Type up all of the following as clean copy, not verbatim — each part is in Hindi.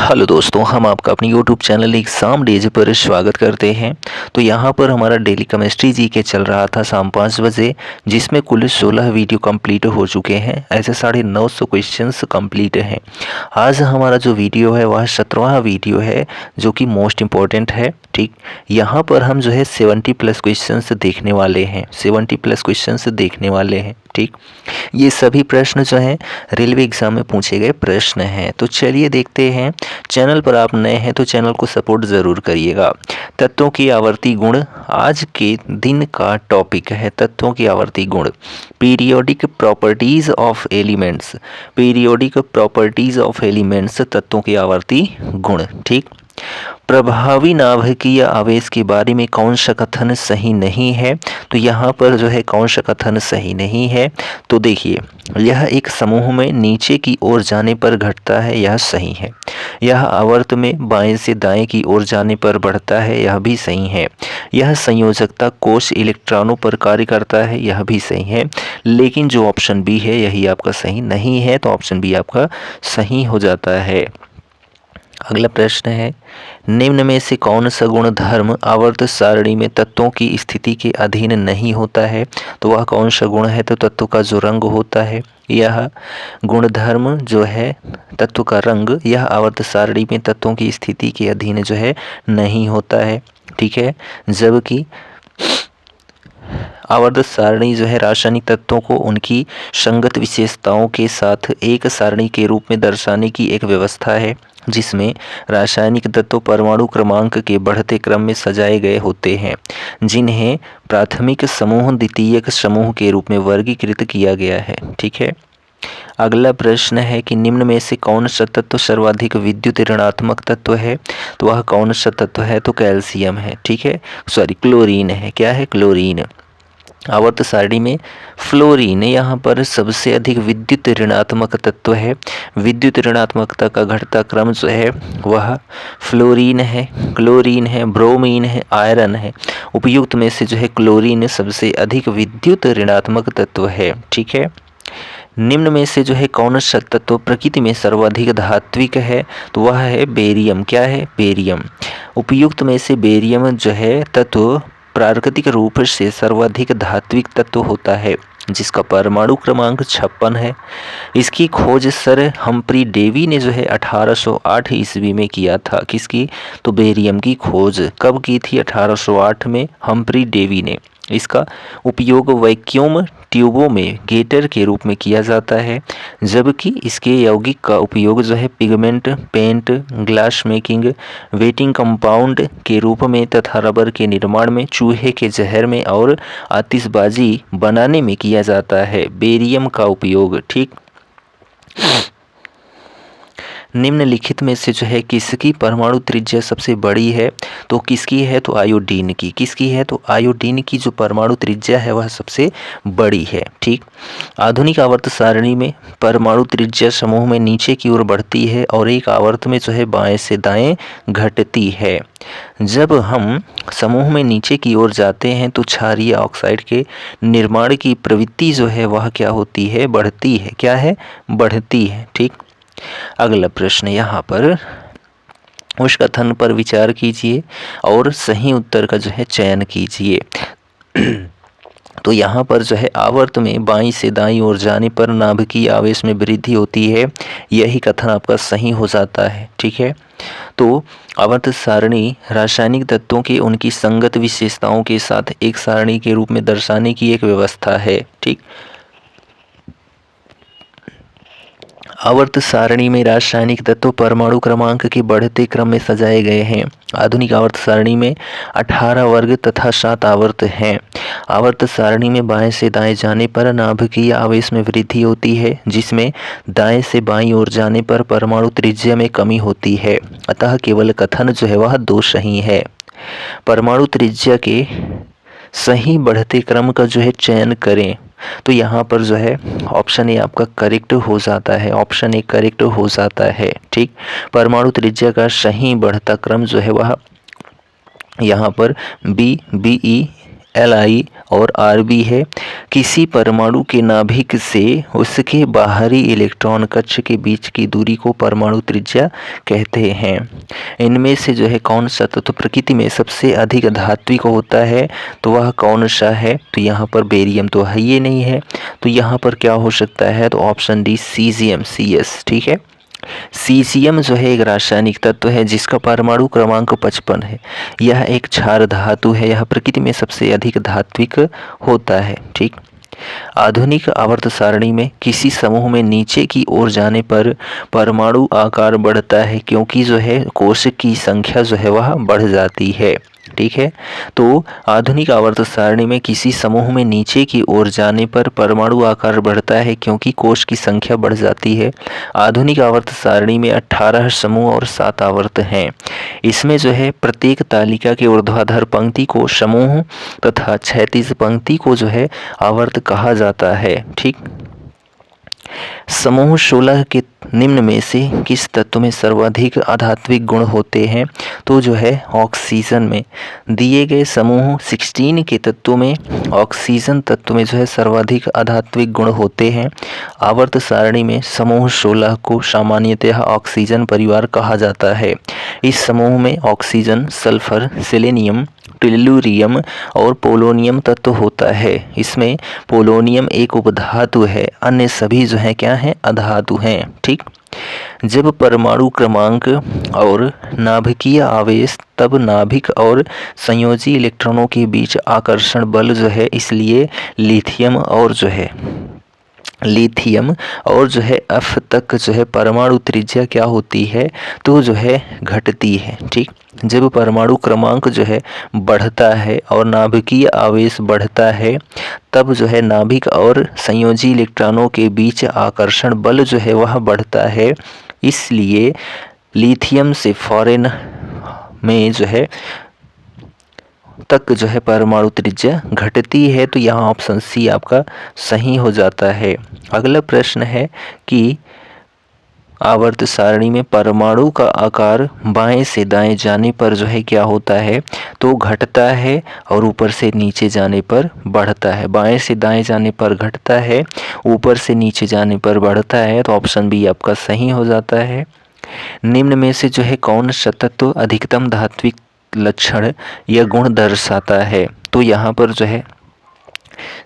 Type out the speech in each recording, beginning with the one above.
हेलो दोस्तों, हम आपका अपनी यूट्यूब चैनल एग्ज़ाम डेज पर स्वागत करते हैं। तो यहाँ पर हमारा डेली केमिस्ट्री जी के चल रहा था शाम 5 बजे, जिसमें कुल 16 वीडियो कंप्लीट हो चुके हैं। ऐसे 950 क्वेश्चंस कंप्लीट हैं। आज हमारा जो वीडियो है वह 17वां वीडियो है, जो कि मोस्ट इम्पॉर्टेंट है। ठीक, यहाँ पर हम जो है 70 प्लस क्वेश्चंस देखने वाले हैं। 70 प्लस क्वेश्चंस देखने वाले हैं। ठीक, ये सभी प्रश्न जो हैं रेलवे एग्ज़ाम में पूछे गए प्रश्न हैं। तो चलिए देखते हैं। चैनल पर आप नए हैं तो चैनल को सपोर्ट ज़रूर करिएगा। तत्वों की आवर्ती गुण आज के दिन का टॉपिक है। तत्वों की आवर्ती गुण, periodic properties of elements. Periodic properties of elements, तत्वों की आवर्ती गुण। ठीक, प्रभावी नाभिकीय आवेश के बारे में कौन सा कथन सही नहीं है? तो यहाँ पर जो है कौन सा कथन सही नहीं है? तो देखिए, यह एक समूह में नीचे की ओर जाने पर घटता है, यह सही है। यह आवर्त में बाएं से दाएं की ओर जाने पर बढ़ता है, यह भी सही है। यह संयोजकता कोश इलेक्ट्रॉनों पर कार्य करता है, यह भी सही है। लेकिन जो ऑप्शन बी है यही आपका सही नहीं है, तो ऑप्शन बी आपका सही हो जाता है। अगला प्रश्न है, निम्न में से कौन सा गुण धर्म आवर्त सारणी में तत्वों की स्थिति के अधीन नहीं होता है? तो वह कौन सा गुण है? तो तत्व का जो रंग होता है, यह गुणधर्म जो है तत्व का रंग, यह आवर्त सारणी में तत्वों की स्थिति के अधीन जो है नहीं होता है। ठीक है, जबकि आवर्त सारणी जो है रासायनिक तत्वों को उनकी संगत विशेषताओं के साथ एक सारणी के रूप में दर्शाने की एक व्यवस्था है, जिसमें रासायनिक तत्व परमाणु क्रमांक के बढ़ते क्रम में सजाए गए होते हैं, जिन्हें प्राथमिक समूह द्वितीयक समूह के रूप में वर्गीकृत किया गया है। ठीक है, अगला प्रश्न है कि निम्न में से कौन सा तत्व सर्वाधिक विद्युत ऋणात्मक तत्व है? तो वह कौन सा तत्व है? तो कैल्शियम है। ठीक है, क्लोरीन है। क्या है? क्लोरीन। आवर्त सारणी में फ्लोरीन यहाँ पर सबसे अधिक विद्युत ऋणात्मक तत्व है। विद्युत ऋणात्मकता का घटता क्रम जो है वह फ्लोरीन है, क्लोरीन है, ब्रोमीन है, आयरन है। उपयुक्त में से जो है क्लोरीन सबसे अधिक विद्युत ऋणात्मक तत्व है। ठीक है, निम्न में से जो है कौन सा तत्व प्रकृति में सर्वाधिक धात्विक है? तो वह है बेरियम। क्या है? बेरियम। उपयुक्त में से बेरियम जो है तत्व प्राकृतिक रूप से सर्वाधिक धात्विक तत्व होता है, जिसका परमाणु क्रमांक 56 है। इसकी खोज सर हम्फ्री डेवी ने जो है 1808 ईस्वी में किया था। किसकी? तो बेरियम की खोज कब की थी? 1808 में हम्फ्री डेवी ने। इसका उपयोग वैक्यूम ट्यूबों में गेटर के रूप में किया जाता है, जबकि इसके यौगिक का उपयोग जो है pigment, paint, glass making, weighting compound के रूप में तथा रबर के निर्माण में, चूहे के जहर में और आतिशबाजी बनाने में किया जाता है बेरियम का उपयोग। ठीक, निम्नलिखित में से जो है किसकी परमाणु त्रिज्या सबसे बड़ी है? तो किसकी है? तो आयोडीन की। किसकी है? तो आयोडीन की जो परमाणु त्रिज्या है वह सबसे बड़ी है। ठीक, आधुनिक आवर्त सारणी में परमाणु त्रिज्या समूह में नीचे की ओर बढ़ती है और एक आवर्त में जो है बाएं से दाएं घटती है। जब हम समूह में नीचे की ओर जाते हैं तो क्षारीय ऑक्साइड के निर्माण की प्रवृत्ति जो है वह क्या होती है? बढ़ती है। क्या है? बढ़ती है। ठीक, अगला प्रश्न यहाँ पर उस कथन पर विचार कीजिए और सही उत्तर का जो है चयन कीजिए। तो यहाँ पर जो है आवर्त में बाईं से दाईं ओर जाने पर नाभिकीय आवेश में वृद्धि होती है, यही कथन आपका सही हो जाता है। ठीक है, तो आवर्त सारणी रासायनिक तत्वों के उनकी संगत विशेषताओं के साथ एक सारणी के रूप में दर्शाने की एक व्यवस्था है। ठीक, आवर्त सारणी में रासायनिक तत्व परमाणु क्रमांक के बढ़ते क्रम में सजाए गए हैं। आधुनिक आवर्त सारणी में 18 वर्ग तथा 7 आवर्त हैं। आवर्त सारणी में बाएं से दाएं जाने पर नाभिकीय आवेश में वृद्धि होती है, जिसमें दाएं से बाईं ओर जाने पर परमाणु त्रिज्या में कमी होती है। अतः केवल कथन जो है वह दो सही है। परमाणु त्रिज्या के सही बढ़ते क्रम का जो है चयन करें। तो यहाँ पर जो है ऑप्शन ए आपका करेक्ट हो जाता है। ऑप्शन ए करेक्ट हो जाता है। ठीक, परमाणु त्रिज्या का सही बढ़ता क्रम जो है वह यहाँ पर बी, बी ई Li और Rb है। किसी परमाणु के नाभिक से उसके बाहरी इलेक्ट्रॉन कक्ष के बीच की दूरी को परमाणु त्रिज्या कहते हैं। इनमें से जो है कौन सा तत्व प्रकृति में सबसे अधिक धात्विक होता है, तो वह कौन सा है? तो यहाँ पर बेरियम तो है ये नहीं है, तो यहाँ पर क्या हो सकता है? तो ऑप्शन डी सीजियम, Cs। ठीक है, सीजियम जो है एक रासायनिक तत्व है जिसका परमाणु क्रमांक 55 है। यह एक क्षार धातु है। यह प्रकृति में सबसे अधिक धात्विक होता है। ठीक, आधुनिक आवर्त सारणी में किसी समूह में नीचे की ओर जाने पर परमाणु आकार बढ़ता है, क्योंकि जो है कोश की संख्या जो है वह बढ़ जाती है। ठीक है, तो आधुनिक आवर्त सारणी में किसी समूह में नीचे की ओर जाने पर परमाणु आकार बढ़ता है, क्योंकि कोश की संख्या बढ़ जाती है। आधुनिक आवर्त सारणी में 18 समूह और 7 आवर्त हैं। इसमें जो है प्रत्येक तालिका के ऊर्ध्वाधर पंक्ति को समूह तथा क्षैतिज पंक्ति को जो है आवर्त कहा जाता है। ठीक, समूह 16 के निम्न में से किस तत्व में सर्वाधिक आधात्विक गुण होते हैं? तो जो है ऑक्सीजन में। दिए गए समूह 16 के तत्वों में ऑक्सीजन तत्व में जो है सर्वाधिक आधात्विक गुण होते हैं। आवर्त सारणी में समूह 16 को सामान्यतः ऑक्सीजन परिवार कहा जाता है। इस समूह में ऑक्सीजन, सल्फर, सेलेनियम, टेल्लुरियम और पोलोनियम तत्व होता है। इसमें पोलोनियम एक उपधातु है, अन्य सभी जो है क्या हैं? अधातु हैं। ठीक, जब परमाणु क्रमांक और नाभिकीय आवेश, तब नाभिक और संयोजी इलेक्ट्रॉनों के बीच आकर्षण बल जो है, इसलिए लिथियम और जो है F तक जो है परमाणु त्रिज्या क्या होती है? तो जो है घटती है। ठीक, जब परमाणु क्रमांक जो है बढ़ता है और नाभिकीय आवेश बढ़ता है, तब जो है नाभिक और संयोजी इलेक्ट्रॉनों के बीच आकर्षण बल जो है वह बढ़ता है, इसलिए लिथियम से फॉरेन में जो है तक जो है परमाणु त्रिज्या घटती है। तो यहाँ ऑप्शन सी आपका सही हो जाता है। अगला प्रश्न है कि आवर्त सारणी में परमाणु का आकार बाएं से दाएं जाने पर जो है क्या होता है? तो घटता है और ऊपर से नीचे जाने पर बढ़ता है। बाएं से दाएं जाने पर घटता है, ऊपर से नीचे जाने पर बढ़ता है। तो ऑप्शन बी आपका सही हो जाता है। निम्न में से जो है कौन सा तत्व अधिकतम धात्विक लक्षण या गुण दर्शाता है? तो यहाँ पर जो है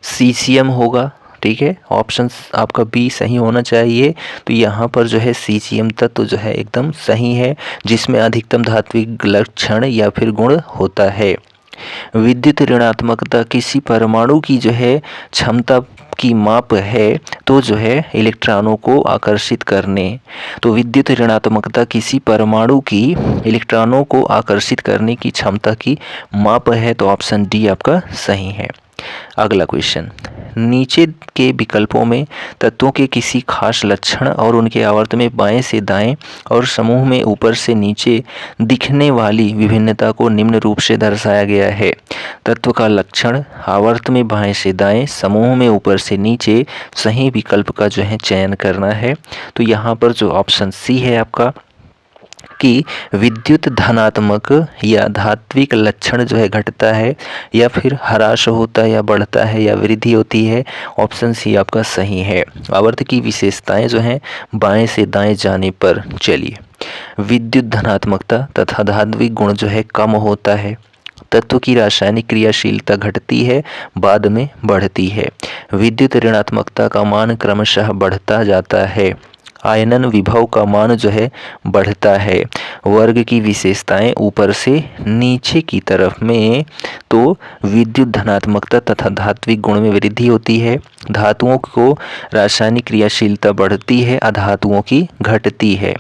सीजियम होगा। ठीक है, ऑप्शन आपका बी सही होना चाहिए। तो यहाँ पर जो है सीजियम तत्व जो है एकदम सही है, जिसमें अधिकतम धात्विक लक्षण या फिर गुण होता है। विद्युत ऋणात्मकता किसी परमाणु की जो है क्षमता की माप है, तो जो है इलेक्ट्रॉनों को आकर्षित करने। तो विद्युत ऋणात्मकता किसी परमाणु की इलेक्ट्रॉनों को आकर्षित करने की क्षमता की माप है। तो ऑप्शन डी आपका सही है। अगला क्वेश्चन, नीचे के विकल्पों में तत्वों के किसी खास लक्षण और उनके आवर्त में बाएं से दाएं और समूह में ऊपर से नीचे दिखने वाली विभिन्नता को निम्न रूप से दर्शाया गया है। तत्व का लक्षण, आवर्त में बाएं से दाएं, समूह में ऊपर से नीचे, सही विकल्प का जो है चयन करना है। तो यहाँ पर जो ऑप्शन सी है आपका कि विद्युत धनात्मक या धात्विक लक्षण जो है घटता है या फिर ह्रास होता है या बढ़ता है या वृद्धि होती है। ऑप्शन सी आपका सही है। आवर्त की विशेषताएं जो हैं बाएं से दाएं जाने पर, चलिए, विद्युत धनात्मकता तथा धात्विक गुण जो है कम होता है। तत्व की रासायनिक क्रियाशीलता घटती है, बाद में बढ़ती है। विद्युत ऋणात्मकता का मान क्रमशः बढ़ता जाता है। आयनन विभव का मान जो है बढ़ता है। वर्ग की विशेषताएं ऊपर से नीचे की तरफ में, तो विद्युत धनात्मकता तथा धात्विक गुण में वृद्धि होती है। धातुओं को रासायनिक क्रियाशीलता बढ़ती है, अधातुओं की घटती है।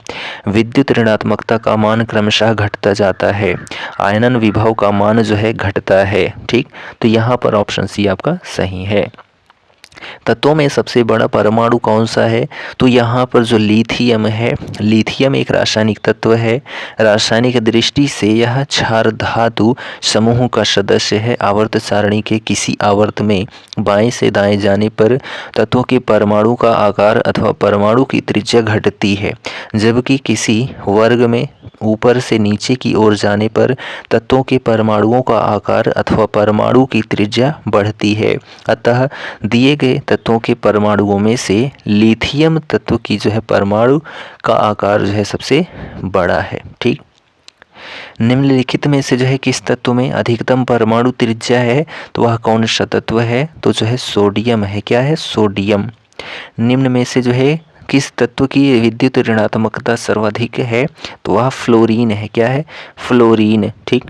विद्युत ऋणात्मकता का मान क्रमशः घटता जाता है। आयनन विभव का मान जो है घटता है। ठीक, तो यहाँ पर ऑप्शन सी आपका सही है। तत्वों में सबसे बड़ा परमाणु कौन सा है? तो यहाँ पर जो लिथियम है, लिथियम एक रासायनिक तत्व है। रासायनिक दृष्टि से यह क्षार धातु समूह का सदस्य है। आवर्त सारणी के किसी आवर्त में बाएं से दाएं जाने पर तत्वों के परमाणु का आकार अथवा परमाणु की त्रिज्या घटती है, जबकि किसी वर्ग में ऊपर से नीचे की ओर जाने पर तत्वों के परमाणुओं का आकार अथवा परमाणु की त्रिज्या बढ़ती है। अतः दिए गए तत्वों के परमाणुओं में से लिथियम तत्व की जो है परमाणु का आकार जो है सबसे बड़ा है। ठीक, निम्नलिखित में से जो है किस तत्व में अधिकतम परमाणु त्रिज्या है? तो वह कौन सा तत्व है? तो जो है सोडियम है। क्या है? सोडियम। निम्न में से जो है किस तत्व की विद्युत ऋणात्मकता सर्वाधिक है? तो वह फ्लोरीन है। क्या है? फ्लोरीन। ठीक,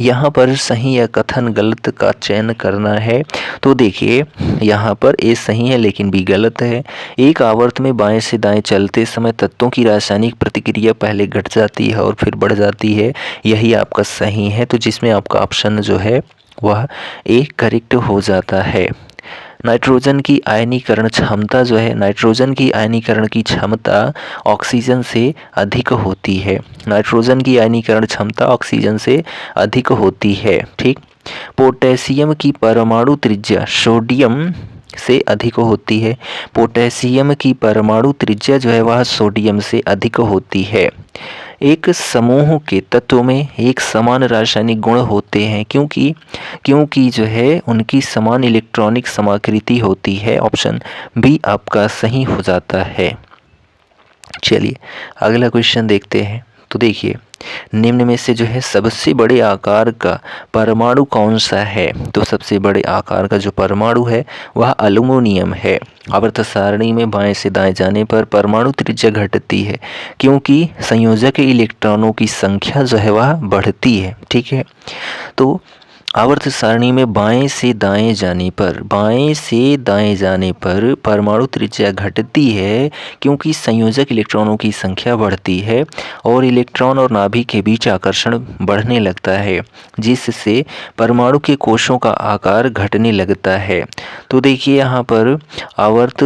यहाँ पर सही या कथन गलत का चयन करना है। तो देखिए यहाँ पर ए सही है लेकिन बी गलत है। एक आवर्त में बाएं से दाएं चलते समय तत्वों की रासायनिक प्रतिक्रिया पहले घट जाती है और फिर बढ़ जाती है, यही आपका सही है। तो जिसमें आपका ऑप्शन जो है वह ए करेक्ट हो जाता है। नाइट्रोजन की आयनीकरण क्षमता जो है, नाइट्रोजन की आयनीकरण की क्षमता ऑक्सीजन से अधिक होती है। नाइट्रोजन की आयनीकरण क्षमता ऑक्सीजन से अधिक होती है। ठीक, पोटेशियम की परमाणु त्रिज्या सोडियम से अधिक होती है। पोटेशियम की परमाणु त्रिज्या जो है वह सोडियम से अधिक होती है। एक समूह के तत्वों में एक समान रासायनिक गुण होते हैं क्योंकि जो है उनकी समान इलेक्ट्रॉनिक समाकृति होती है। ऑप्शन बी आपका सही हो जाता है। चलिए अगला क्वेश्चन देखते हैं। तो देखिए निम्न में से जो है सबसे बड़े आकार का परमाणु कौन सा है? तो सबसे बड़े आकार का जो परमाणु है वह एल्युमिनियम है। आवर्त सारणी में बाएं से दाएं जाने पर परमाणु त्रिज्या घटती है क्योंकि संयोजक इलेक्ट्रॉनों की संख्या जो है वह बढ़ती है। ठीक है, तो आवर्त सारणी में बाएं से दाएं जाने पर परमाणु त्रिज्या घटती है क्योंकि संयोजक इलेक्ट्रॉनों की संख्या बढ़ती है और इलेक्ट्रॉन और नाभिक के बीच आकर्षण बढ़ने लगता है, जिससे परमाणु के कोशों का आकार घटने लगता है। तो देखिए यहाँ पर आवर्त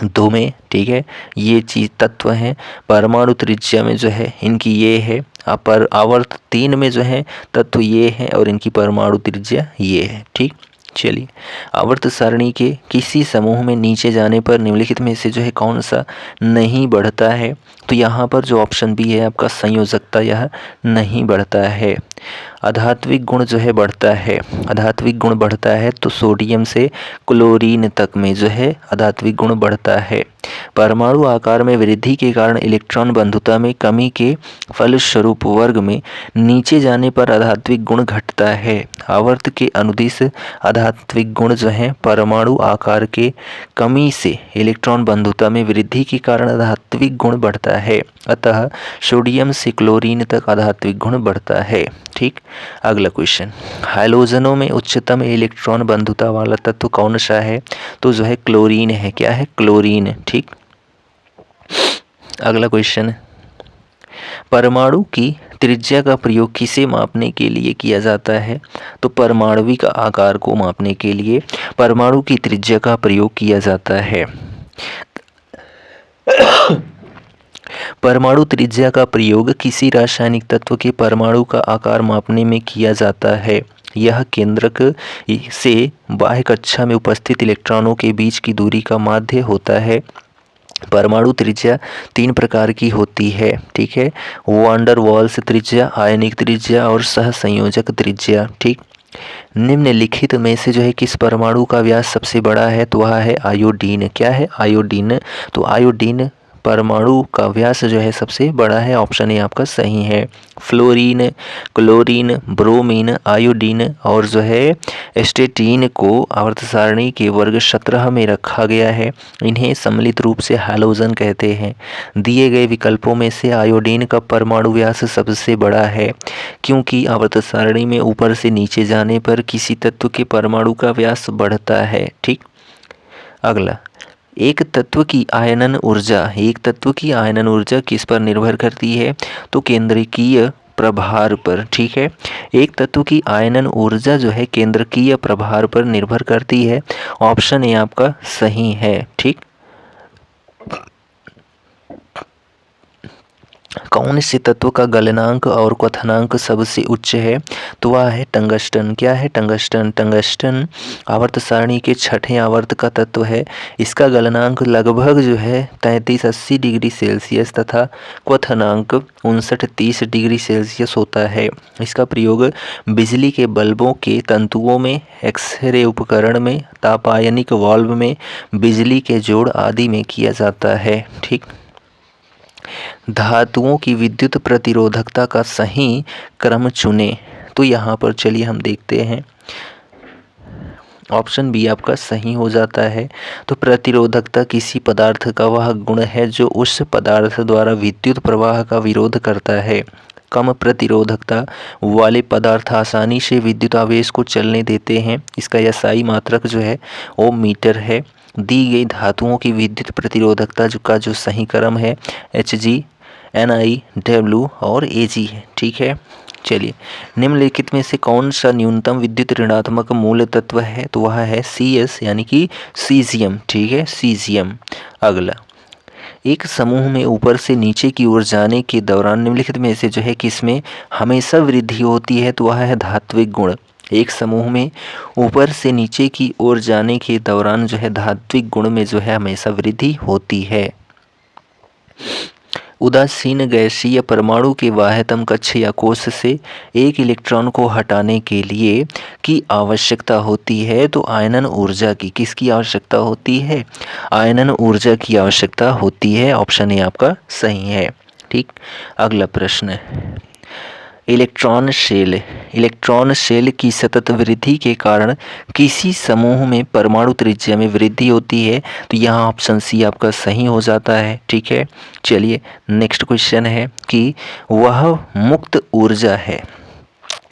2 में, ठीक है, ये चीज़ तत्व हैं। परमाणु त्रिज्या में जो है इनकी ये है, पर आवर्त 3 में जो है तत्व ये है और इनकी परमाणु त्रिज्या ये है। ठीक, चलिए आवर्त सारणी के किसी समूह में नीचे जाने पर निम्नलिखित में से जो है कौन सा नहीं बढ़ता है? तो यहाँ पर जो ऑप्शन बी है आपका संयोजकता यह नहीं बढ़ता है। आधात्विक गुण जो है बढ़ता है। आधात्विक गुण बढ़ता है तो सोडियम से क्लोरीन तक में जो है आधात्विक गुण बढ़ता है। परमाणु आकार में वृद्धि के कारण इलेक्ट्रॉन बंधुता में कमी के फलस्वरूप वर्ग में नीचे जाने पर आधात्विक गुण घटता है। आवर्त के अनुदिश आधात्विक गुण जो है परमाणु आकार के कमी से इलेक्ट्रॉन बंधुता में वृद्धि के कारण आधात्विक गुण बढ़ता है। अतः सोडियम से क्लोरीन तक आधात्विक गुण बढ़ता है। ठीक, अगला क्वेश्चन, हाइड्रोजनों में उच्चतम इलेक्ट्रॉन बंधुता वाला तत्व कौन सा है? तो जो है क्लोरीन है। क्या है? क्लोरीन। ठीक, अगला क्वेश्चन, परमाणु की त्रिज्या का प्रयोग किसे मापने के लिए किया जाता है? तो परमाणविक आकार को मापने के लिए परमाणु की त्रिज्या का प्रयोग किया जाता है। परमाणु त्रिज्या का प्रयोग किसी रासायनिक तत्व के परमाणु का आकार मापने में किया जाता है। यह केंद्रक से बाह्य कक्षा में उपस्थित इलेक्ट्रॉनों के बीच की दूरी का माध्य होता है। परमाणु त्रिज्या 3 प्रकार की होती है। ठीक है, वान डर वाल्स त्रिज्या, आयनिक त्रिज्या और सहसंयोजक त्रिज्या। ठीक, निम्नलिखित में से जो है किस परमाणु का व्यास सबसे बड़ा है? तो वह है आयोडीन। क्या है? आयोडीन। तो आयोडीन परमाणु का व्यास जो है सबसे बड़ा है। ऑप्शन ए आपका सही है। फ्लोरीन, क्लोरीन, ब्रोमीन, आयोडीन और जो है एस्टेटीन को आवर्त सारणी के वर्ग 17 में रखा गया है। इन्हें सम्मिलित रूप से हैलोजन कहते हैं। दिए गए विकल्पों में से आयोडीन का परमाणु व्यास सबसे बड़ा है क्योंकि आवर्त सारणी में ऊपर से नीचे जाने पर किसी तत्व के परमाणु का व्यास बढ़ता है। ठीक, अगला, एक तत्व की आयनन ऊर्जा किस पर निर्भर करती है? तो केंद्रकीय प्रभार पर। ठीक है, एक तत्व की आयनन ऊर्जा जो है केंद्रकीय प्रभार पर निर्भर करती है। ऑप्शन ए आपका सही है। ठीक, कौन से तत्व का गलनांक और क्वथनांक सबसे उच्च है? तो वह है टंगस्टन। क्या है? टंगस्टन। टंगस्टन आवर्त सारणी के छठे आवर्त का तत्व है। इसका गलनांक लगभग जो है 33-80 डिग्री सेल्सियस तथा क्वथनांक 59-30 डिग्री सेल्सियस होता है। इसका प्रयोग बिजली के बल्बों के तंतुओं में, एक्सरे उपकरण में, तापायनिक वाल्व में, बिजली के जोड़ आदि में किया जाता है। ठीक, धातुओं की विद्युत प्रतिरोधकता का सही क्रम चुनें। तो यहाँ पर चलिए हम देखते हैं, ऑप्शन बी आपका सही हो जाता है। तो प्रतिरोधकता किसी पदार्थ का वह गुण है जो उस पदार्थ द्वारा विद्युत प्रवाह का विरोध करता है। कम प्रतिरोधकता वाले पदार्थ आसानी से विद्युत आवेश को चलने देते हैं। इसका एसआई मात्रक जो है ओम मीटर है। दी गई धातुओं की विद्युत प्रतिरोधकता का जो सही क्रम है Hg, Ni, W और Ag है। ठीक है, चलिए, निम्नलिखित में से कौन सा न्यूनतम विद्युत ऋणात्मक मूल तत्व है? तो वह है Cs यानी कि सीजियम। ठीक है, सीजियम। अगला, एक समूह में ऊपर से नीचे की ओर जाने के दौरान निम्नलिखित में से जो है किसमें हमेशा वृद्धि होती है? तो वह है धात्विक गुण। एक समूह में ऊपर से नीचे की ओर जाने के दौरान जो है धात्विक गुण में जो है हमेशा वृद्धि होती है। उदासीन गैसीय परमाणु के बाह्यतम कक्ष या कोश से एक इलेक्ट्रॉन को हटाने के लिए की आवश्यकता होती है। तो आयनन ऊर्जा की, किसकी आवश्यकता होती है? आयनन ऊर्जा की आवश्यकता होती है। ऑप्शन ए आपका सही है। ठीक, अगला प्रश्न, इलेक्ट्रॉन शेल की सतत वृद्धि के कारण किसी समूह में परमाणु त्रिज्या में वृद्धि होती है। तो यहाँ ऑप्शन सी आपका सही हो जाता है। ठीक है, चलिए नेक्स्ट क्वेश्चन है कि वह मुक्त ऊर्जा है।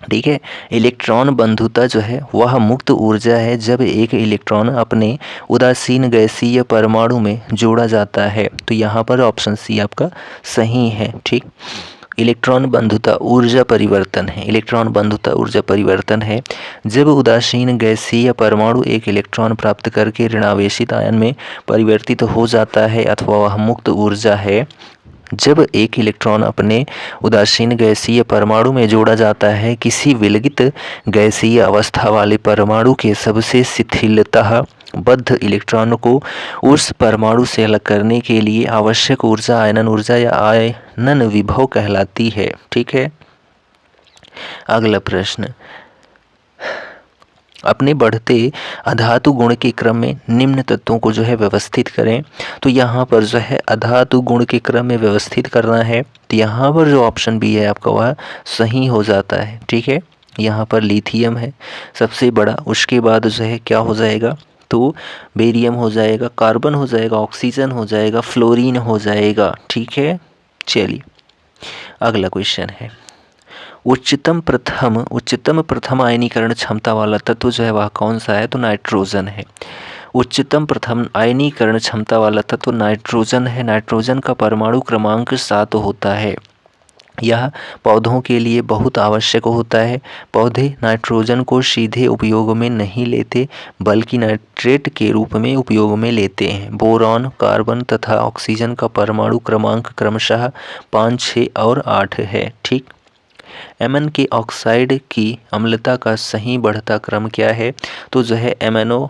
ठीक है, इलेक्ट्रॉन बंधुता जो है वह मुक्त ऊर्जा है जब एक इलेक्ट्रॉन अपने उदासीन गैसीय परमाणु में जोड़ा जाता है। तो यहाँ पर ऑप्शन सी आपका सही है। ठीक, इलेक्ट्रॉन बंधुता ऊर्जा परिवर्तन है। इलेक्ट्रॉन बंधुता ऊर्जा परिवर्तन है जब उदासीन गैसीय परमाणु एक इलेक्ट्रॉन प्राप्त करके ऋणावेशित आयन में परिवर्तित हो जाता है, अथवा वह मुक्त ऊर्जा है जब एक इलेक्ट्रॉन अपने उदासीन गैसीय परमाणु में जोड़ा जाता है। किसी विलगित गैसीय अवस्था वाले परमाणु के सबसे शिथिलतः बद्ध इलेक्ट्रॉन को उस परमाणु से अलग करने के लिए आवश्यक ऊर्जा आयनन ऊर्जा या आयनन विभव कहलाती है। ठीक है, अगला प्रश्न, अपने बढ़ते अधातु गुण के क्रम में निम्न तत्वों को जो है व्यवस्थित करें। तो यहाँ पर जो है अधातु गुण के क्रम में व्यवस्थित करना है। तो यहाँ पर जो ऑप्शन बी है आपका वह सही हो जाता है। ठीक है, यहाँ पर लिथियम है सबसे बड़ा, उसके बाद जो है क्या हो जाएगा? तो बेरियम हो जाएगा, कार्बन हो जाएगा, ऑक्सीजन हो जाएगा, फ्लोरीन हो जाएगा। ठीक है, चलिए अगला क्वेश्चन है, उच्चतम प्रथम आयनीकरण क्षमता वाला तत्व जो है वह कौन सा है? तो नाइट्रोजन है। उच्चतम प्रथम आयनीकरण क्षमता वाला तत्व नाइट्रोजन है। नाइट्रोजन का परमाणु क्रमांक 7 होता है। यह पौधों के लिए बहुत आवश्यक होता है। पौधे नाइट्रोजन को सीधे उपयोग में नहीं लेते बल्कि नाइट्रेट के रूप में उपयोग में लेते हैं। बोरॉन, कार्बन तथा ऑक्सीजन का परमाणु क्रमांक क्रमशः 5, 6 और 8 है। ठीक, एमएन के ऑक्साइड की अम्लता का सही बढ़ता क्रम क्या है? तो जो है MnO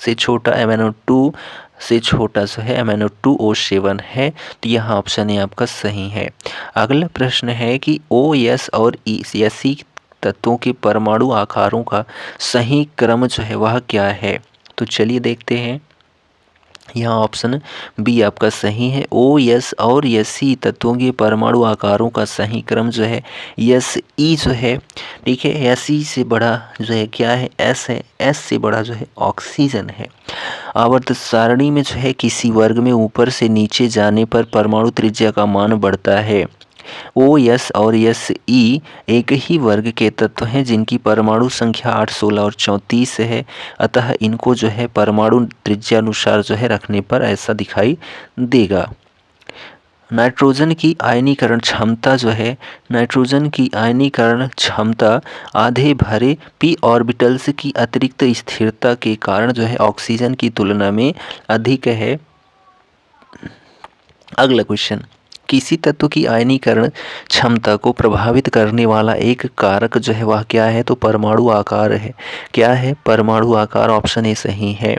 से छोटा MnO2 से छोटा जो है MnO2O7 है। तो यह ऑप्शन है आपका सही है। अगला प्रश्न है कि OS और EC तत्वों के परमाणु आकारों का सही क्रम जो है वह क्या है? तो चलिए देखते हैं, यहाँ ऑप्शन बी आपका सही है। OS और SE तत्वों के परमाणु आकारों का सही क्रम जो है SE जो है, ठीक है, SE से बड़ा जो है क्या है? S है। S से बड़ा जो है ऑक्सीजन है। आवर्त सारणी में जो है किसी वर्ग में ऊपर से नीचे जाने पर परमाणु त्रिज्या का मान बढ़ता है। OS और SE एक ही वर्ग के तत्व हैं जिनकी परमाणु संख्या 8, 16 और 34 है। अतः इनको जो है परमाणु त्रिज्यानुसार जो है रखने पर ऐसा दिखाई देगा। नाइट्रोजन की आयनीकरण क्षमता जो है, नाइट्रोजन की आयनीकरण क्षमता आधे भरे p ऑर्बिटल्स की अतिरिक्त स्थिरता के कारण जो है ऑक्सीजन की तुलना में अधिक है। अगला क्वेश्चन, किसी तत्व की आयनीकरण क्षमता को प्रभावित करने वाला एक कारक जो है वह क्या है? तो परमाणु आकार है। क्या है? परमाणु आकार। ऑप्शन ए सही है।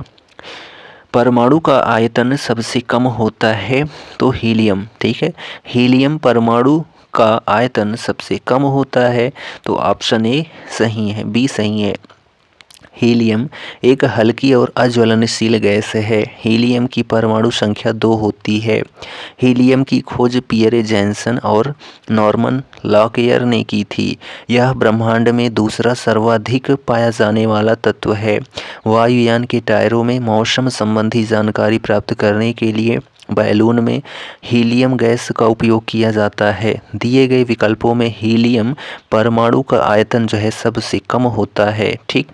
परमाणु का आयतन सबसे कम होता है तो हीलियम, ठीक है। हीलियम परमाणु का आयतन सबसे कम होता है तो ऑप्शन ए सही है, बी सही है। हीलियम एक हल्की और अज्वलनशील गैस है। हीलियम की परमाणु संख्या 2 होती है। हीलियम की खोज पियरे जैनसन और नॉर्मन लॉकयर ने की थी। यह ब्रह्मांड में दूसरा सर्वाधिक पाया जाने वाला तत्व है। वायुयान के टायरों में मौसम संबंधी जानकारी प्राप्त करने के लिए बैलून में हीलियम गैस का उपयोग किया जाता है। दिए गए विकल्पों में हीलियम परमाणु का आयतन जो है सबसे कम होता है, ठीक।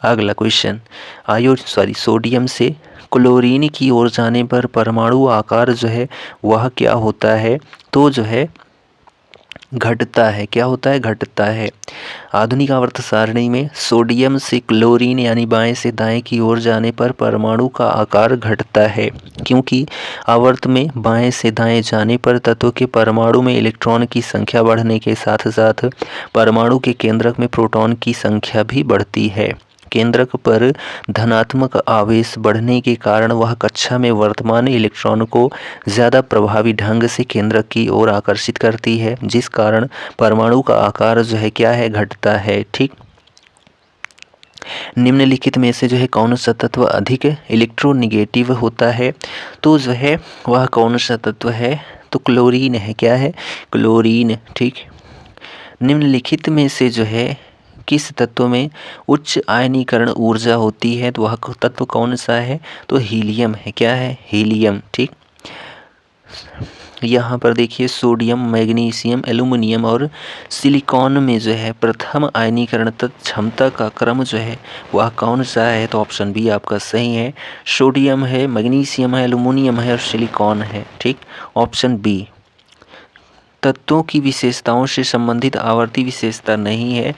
अगला क्वेश्चन, सोडियम से क्लोरीन की ओर जाने पर परमाणु आकार जो है वह क्या होता है? तो जो है घटता है। क्या होता है? घटता है। आधुनिक आवर्त सारणी में सोडियम से क्लोरीन यानी बाएं से दाएं की ओर जाने पर परमाणु का आकार घटता है, क्योंकि आवर्त में बाएं से दाएं जाने पर तत्व के परमाणु में इलेक्ट्रॉन की संख्या बढ़ने के साथ साथ परमाणु के केंद्रक में प्रोटॉन की संख्या भी बढ़ती है। केंद्रक पर धनात्मक आवेश बढ़ने के कारण वह कक्षा में वर्तमान इलेक्ट्रॉन को ज़्यादा प्रभावी ढंग से केंद्रक की ओर आकर्षित करती है, जिस कारण परमाणु का आकार जो है क्या है? घटता है, ठीक। निम्नलिखित में से जो है कौन सा तत्व अधिक इलेक्ट्रोनेगेटिव होता है? तो जो है वह कौन सा तत्व है? तो क्लोरीन है। क्या है? क्लोरीन, ठीक। निम्नलिखित में से जो है किस तत्व में उच्च आयनीकरण ऊर्जा होती है? तो वह तत्व कौन सा है? तो हीलियम है। क्या है? हीलियम, ठीक। यहाँ पर देखिए सोडियम, मैग्नीशियम, एल्युमिनियम और सिलिकॉन में जो है प्रथम आयनीकरण क्षमता का क्रम जो है वह कौन सा है? तो ऑप्शन बी आपका सही है। सोडियम है, मैग्नीशियम है, एल्युमिनियम है और सिलिकॉन है, ठीक। Option B. तत्वों की विशेषताओं से संबंधित आवर्ती विशेषता नहीं है,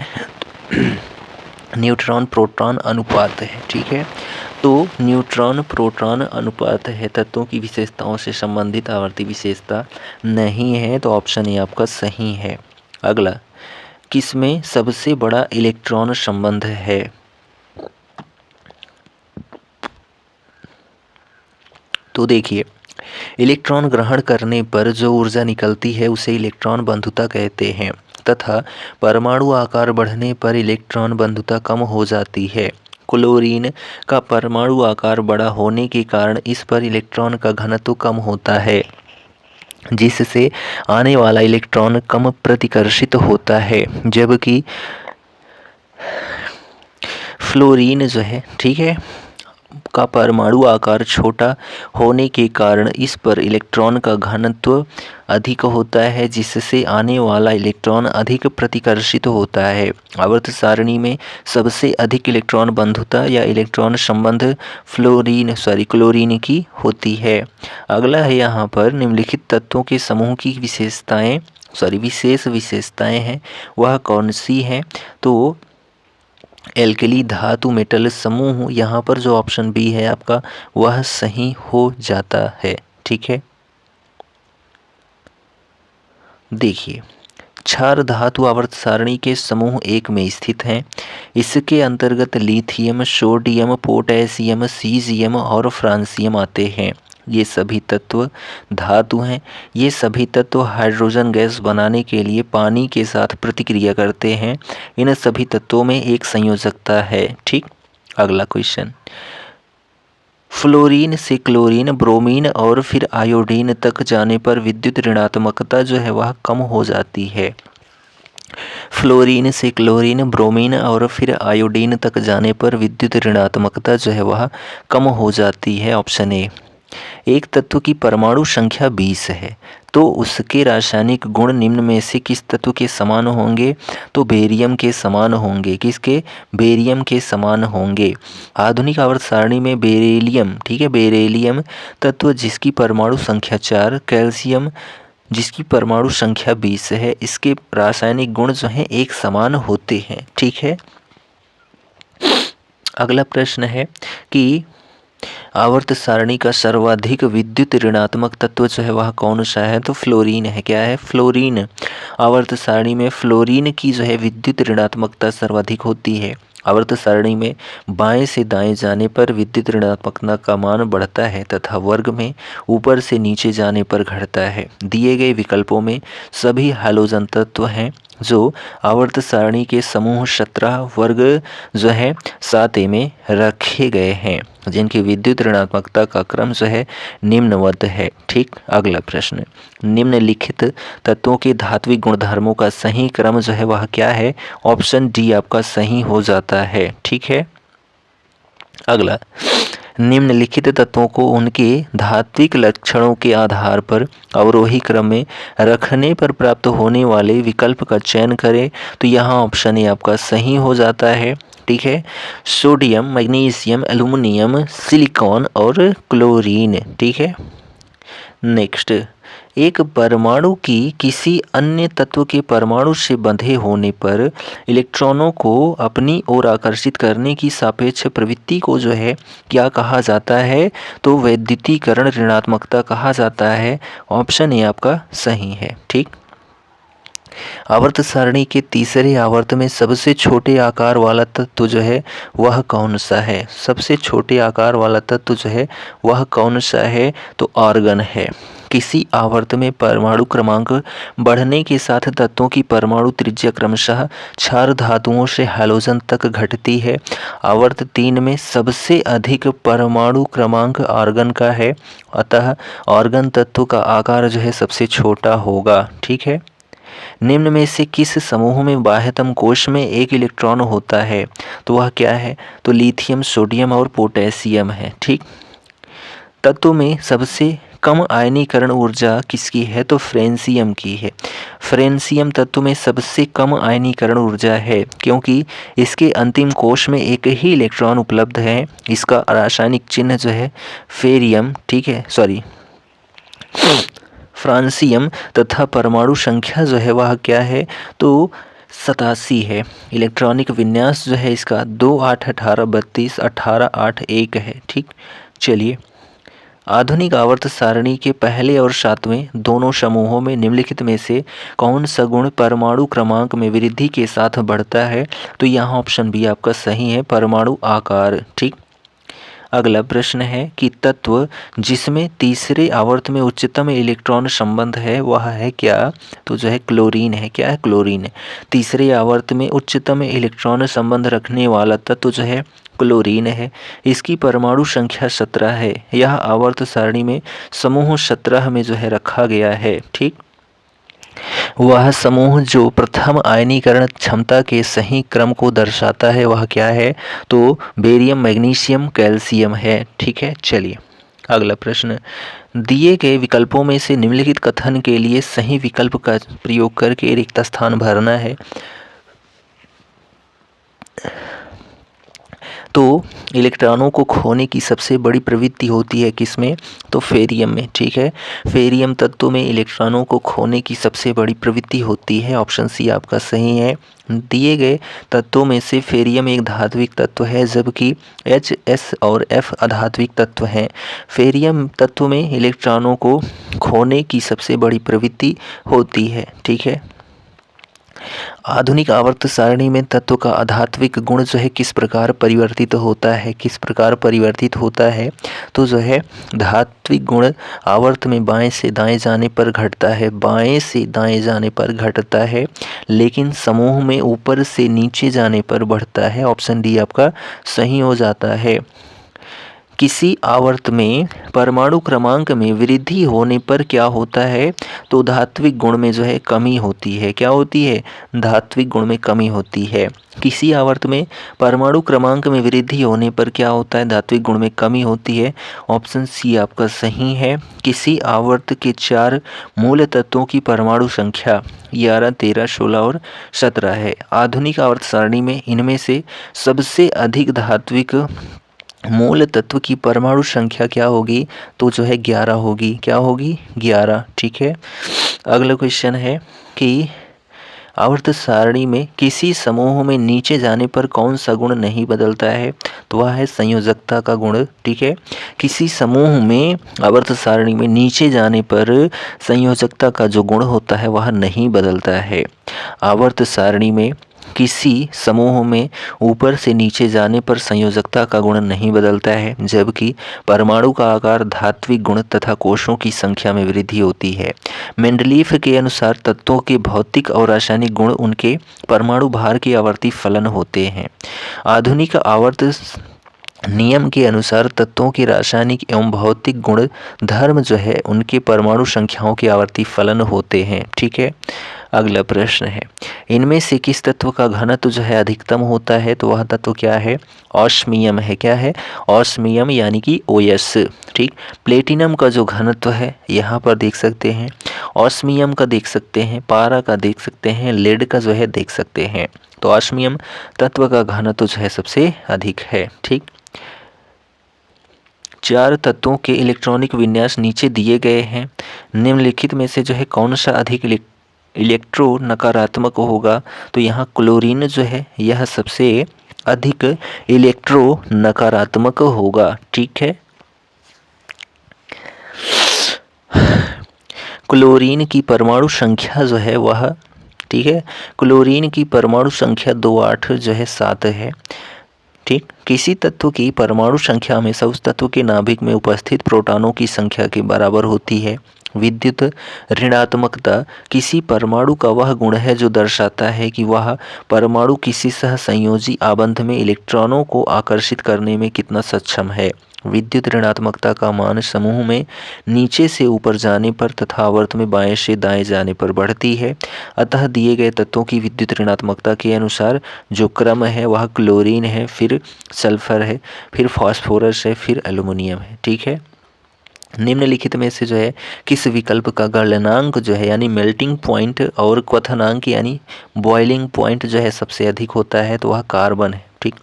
न्यूट्रॉन प्रोटॉन अनुपात है, ठीक है। तो न्यूट्रॉन प्रोटॉन अनुपात है, तत्वों की विशेषताओं से संबंधित आवर्ती विशेषता नहीं है, तो ऑप्शन ए आपका सही है। अगला, किसमें सबसे बड़ा इलेक्ट्रॉन संबंध है? तो देखिए, इलेक्ट्रॉन ग्रहण करने पर जो ऊर्जा निकलती है उसे इलेक्ट्रॉन बंधुता कहते हैं, तथा परमाणु आकार बढ़ने पर इलेक्ट्रॉन बंधुता कम हो जाती है। क्लोरीन का परमाणु आकार बड़ा होने के कारण इस पर इलेक्ट्रॉन का घनत्व कम होता है, जिससे आने वाला इलेक्ट्रॉन कम प्रतिकर्षित होता है, जबकि फ्लोरीन जो है, ठीक है, का परमाणु आकार छोटा होने के कारण इस पर इलेक्ट्रॉन का घनत्व अधिक होता है, जिससे आने वाला इलेक्ट्रॉन अधिक प्रतिकर्षित होता है। आवर्त सारणी में सबसे अधिक इलेक्ट्रॉन बंधुता या इलेक्ट्रॉन संबंध क्लोरीन की होती है। अगला है यहाँ पर निम्नलिखित तत्वों के समूह की विशेष विशेषताएं हैं, वह कौन सी हैं? तो एल्कली धातु मेटल समूह, यहाँ पर जो ऑप्शन बी है आपका वह सही हो जाता है, ठीक है। देखिए, क्षार धातु आवर्त सारणी के समूह 1 में स्थित हैं। इसके अंतर्गत लिथियम, सोडियम, पोटेशियम, सीजियम और फ्रांसियम आते हैं। ये सभी तत्व धातु हैं। ये सभी तत्व हाइड्रोजन गैस बनाने के लिए पानी के साथ प्रतिक्रिया करते हैं। इन सभी तत्वों में एक संयोजकता है, ठीक। अगला क्वेश्चन, फ्लोरीन से क्लोरीन, ब्रोमीन और फिर आयोडीन तक जाने पर विद्युत ऋणात्मकता जो है वह कम हो जाती है। फ्लोरीन से क्लोरीन, ब्रोमीन और फिर आयोडीन तक जाने पर विद्युत ऋणात्मकता जो है वह कम हो जाती है। Option A. एक तत्व की परमाणु संख्या 20 है तो उसके रासायनिक गुण निम्न में से किस तत्व के समान होंगे? तो बेरियम के समान होंगे। किसके? बेरियम के समान होंगे। आधुनिक आवर्त सारणी में बेरिलियम, ठीक है, बेरिलियम तत्व जिसकी परमाणु संख्या 4, कैल्शियम जिसकी परमाणु संख्या 20 है, इसके रासायनिक गुण जो हैं एक समान होते हैं। ठीक है। अगला प्रश्न है कि आवर्त सारणी का सर्वाधिक विद्युत ऋणात्मक तत्व जो है वह कौन सा है? तो फ्लोरीन है। क्या है? फ्लोरीन। आवर्त सारणी में फ्लोरीन की जो है विद्युत ऋणात्मकता सर्वाधिक होती है। आवर्त सारणी में बाएं से दाएं जाने पर विद्युत ऋणात्मकता का मान बढ़ता है तथा वर्ग में ऊपर से नीचे जाने पर घटता है। दिए गए विकल्पों में सभी हैलोजन तत्व हैं जो आवर्त सारणी के समूह 17 वर्ग जो है 7a में रखे गए हैं, जिनकी विद्युत ऋणात्मकता का क्रम जो है निम्नवत है। ठीक। अगला प्रश्न, निम्नलिखित तत्वों के धात्विक गुणधर्मों का सही क्रम जो है वह क्या है? ऑप्शन डी आपका सही हो जाता है। ठीक है। अगला, निम्नलिखित तत्वों को उनके धात्विक लक्षणों के आधार पर अवरोही क्रम में रखने पर प्राप्त होने वाले विकल्प का चयन करें। तो यहाँ ऑप्शन ए आपका सही हो जाता है। ठीक है। सोडियम, मैग्नीशियम, एल्युमिनियम, सिलिकॉन और क्लोरीन। ठीक है। नेक्स्ट, एक परमाणु की किसी अन्य तत्व के परमाणु से बंधे होने पर इलेक्ट्रॉनों को अपनी ओर आकर्षित करने की सापेक्ष प्रवृत्ति को जो है क्या कहा जाता है? तो वैद्युतीकरण ऋणात्मकता कहा जाता है। ऑप्शन ए आपका सही है। ठीक। आवर्त सारणी के तीसरे आवर्त में सबसे छोटे आकार वाला तत्व जो है वह कौन सा है? सबसे छोटे आकार वाला तत्व जो है वह कौन सा है? तो आर्गन है। किसी आवर्त में परमाणु क्रमांक बढ़ने के साथ तत्वों की परमाणु त्रिज्या क्रमशः क्षार धातुओं से हैलोजन तक घटती है। आवर्त 3 में सबसे अधिक परमाणु क्रमांक आर्गन का है, अतः आर्गन तत्व का आकार जो है सबसे छोटा होगा। ठीक है। निम्न में से किस समूह में बाह्यतम कोश में एक इलेक्ट्रॉन होता है? तो वह क्या है? तो लिथियम, सोडियम और पोटेशियम है। ठीक। तत्व में सबसे कम आयनीकरण ऊर्जा किसकी है? तो फ्रेंसियम की है। फ्रेंसियम तत्व में सबसे कम आयनीकरण ऊर्जा है क्योंकि इसके अंतिम कोश में एक ही इलेक्ट्रॉन उपलब्ध है। इसका रासायनिक चिन्ह जो है फेरियम, ठीक है, फ्रांसियम तथा परमाणु संख्या जो है वह क्या है? तो 87 है। इलेक्ट्रॉनिक विन्यास जो है इसका 2 8 18 32 18 8 1 है। ठीक। चलिए, आधुनिक आवर्त सारणी के पहले और 7वें दोनों समूहों में निम्नलिखित में से कौन सा गुण परमाणु क्रमांक में वृद्धि के साथ बढ़ता है? तो यहाँ ऑप्शन बी आपका सही है, परमाणु आकार। ठीक। अगला प्रश्न है कि तत्व जिसमें तीसरे आवर्त में उच्चतम इलेक्ट्रॉन संबंध है वह है क्या? तो जो है क्लोरीन है। क्या है? क्लोरीन है। तीसरे आवर्त में उच्चतम इलेक्ट्रॉन संबंध रखने वाला तत्व जो है क्लोरीन है। इसकी परमाणु संख्या 17 है। यह आवर्त सारणी में समूह 17 में जो है रखा गया है। ठीक। वह समूह जो प्रथम आयनीकरण क्षमता के सही क्रम को दर्शाता है वह क्या है? तो बेरियम, मैग्नीशियम, कैल्शियम है। ठीक है। चलिए, अगला प्रश्न, दिए गए विकल्पों में से निम्नलिखित कथन के लिए सही विकल्प का प्रयोग करके रिक्त स्थान भरना है। तो इलेक्ट्रॉनों को खोने की सबसे बड़ी प्रवृत्ति होती है किसमें? तो फेरियम में। ठीक है। फेरियम तत्व में इलेक्ट्रॉनों को खोने की सबसे बड़ी प्रवृत्ति होती है। ऑप्शन सी आपका सही है। दिए गए तत्वों में से फेरियम एक धात्विक तत्व है जबकि H, S और F अधात्विक तत्व हैं। फेरियम तत्व में इलेक्ट्रॉनों को खोने की सबसे बड़ी प्रवृत्ति होती है। ठीक है। आधुनिक आवर्त सारणी में तत्व का अधात्विक गुण जो है किस प्रकार परिवर्तित होता है? किस प्रकार परिवर्तित होता है? तो जो है धात्विक गुण आवर्त में बाएं से दाएं जाने पर घटता है, बाएं से दाएं जाने पर घटता है, लेकिन समूह में ऊपर से नीचे जाने पर बढ़ता है। ऑप्शन डी आपका सही हो जाता है। किसी आवर्त में परमाणु क्रमांक में वृद्धि होने पर क्या होता है? तो धात्विक गुण में जो है कमी होती है। क्या होती है? धात्विक गुण में कमी होती है। किसी आवर्त में परमाणु क्रमांक में वृद्धि होने पर क्या होता है? धात्विक गुण में कमी होती है। ऑप्शन सी आपका सही है। किसी आवर्त के 4 मूल तत्वों की परमाणु संख्या 11, 13, 16 और 17 है। आधुनिक आवर्त सारणी में इनमें से सबसे अधिक धात्विक मूल तत्व की परमाणु संख्या क्या होगी? तो जो है 11 होगी। क्या होगी? 11। ठीक है। अगला क्वेश्चन है कि आवर्त सारणी में किसी समूह में नीचे जाने पर कौन सा गुण नहीं बदलता है? तो वह है संयोजकता का गुण। ठीक है। किसी समूह में आवर्त सारणी में नीचे जाने पर संयोजकता का जो गुण होता है वह नहीं बदलता है। आवर्त सारणी में किसी समूह में ऊपर से नीचे जाने पर संयोजकता का गुण नहीं बदलता है, जबकि परमाणु का आकार, धात्विक गुण तथा कोषों की संख्या में वृद्धि होती है। मेंडलीफ के अनुसार तत्वों के भौतिक और रासायनिक गुण उनके परमाणु भार के आवर्ती फलन होते हैं। आधुनिक आवर्त नियम के अनुसार तत्वों के रासायनिक एवं भौतिक गुण धर्म जो है उनके परमाणु संख्याओं के आवर्ती फलन होते हैं। ठीक है। अगला प्रश्न है, इनमें से किस तत्व का घनत्व जो है अधिकतम होता है? तो वह तत्व क्या है? ऑस्मियम है। क्या है? ऑस्मियम यानी कि OS। ठीक। प्लेटिनम का जो घनत्व है यहाँ पर देख सकते हैं, ऑस्मियम का देख सकते हैं, पारा का देख सकते हैं, लेड का जो है देख सकते हैं। तो ऑस्मियम तत्व का घनत्व जो है सबसे अधिक है। ठीक। 4 तत्वों के इलेक्ट्रॉनिक विन्यास नीचे दिए गए हैं। निम्नलिखित में से जो है कौन सा अधिक इलेक्ट्रो नकारात्मक होगा? तो यहाँ क्लोरीन जो है यह सबसे अधिक इलेक्ट्रो नकारात्मक होगा। ठीक है। क्लोरीन की परमाणु संख्या जो है वह, ठीक है, क्लोरीन की परमाणु संख्या 28 जो है 7 है। ठीक। किसी तत्व की परमाणु संख्या हमेशा उस तत्व के नाभिक में उपस्थित प्रोटॉनों की संख्या के बराबर होती है। विद्युत ऋणात्मकता किसी परमाणु का वह गुण है जो दर्शाता है कि वह परमाणु किसी सहसंयोजी आबंध में इलेक्ट्रॉनों को आकर्षित करने में कितना सक्षम है। विद्युत ऋणात्मकता का मान समूह में नीचे से ऊपर जाने पर तथा आवर्त में बाएं से दाएं जाने पर बढ़ती है। अतः दिए गए तत्वों की विद्युत ऋणात्मकता के अनुसार जो क्रम है वह क्लोरीन है, फिर सल्फर है, फिर फास्फोरस है, फिर एल्युमिनियम है। ठीक है। निम्नलिखित में से जो है किस विकल्प का गलनांक जो है यानी मेल्टिंग पॉइंट और क्वथनांक यानी बॉइलिंग पॉइंट जो है सबसे अधिक होता है? तो वह कार्बन है। ठीक।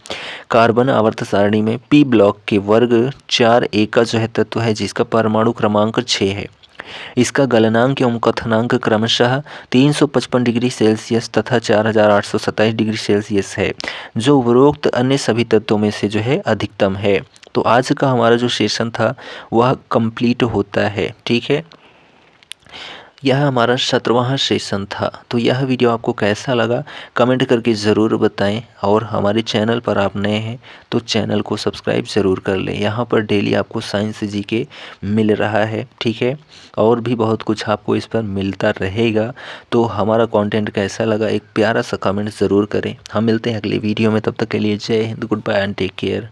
कार्बन आवर्त सारणी में P ब्लॉक के वर्ग 4a का जो है तत्व है जिसका परमाणु क्रमांक 6 है। इसका गलनांक एवं क्वथनांक क्रमशः 355 डिग्री सेल्सियस तथा 4827 डिग्री सेल्सियस है, जो उपरोक्त अन्य सभी तत्वों में से जो है अधिकतम है। तो आज का हमारा जो सेशन था वह कंप्लीट होता है। ठीक है। यह हमारा 17वां सेशन था। तो यह वीडियो आपको कैसा लगा कमेंट करके ज़रूर बताएं, और हमारे चैनल पर आप नए हैं तो चैनल को सब्सक्राइब ज़रूर कर लें। यहाँ पर डेली आपको साइंस GK मिल रहा है। ठीक है। और भी बहुत कुछ आपको इस पर मिलता रहेगा। तो हमारा कंटेंट कैसा लगा एक प्यारा सा कमेंट ज़रूर करें। हम मिलते हैं अगले वीडियो में, तब तक के लिए Jai Hind, good bye and take care.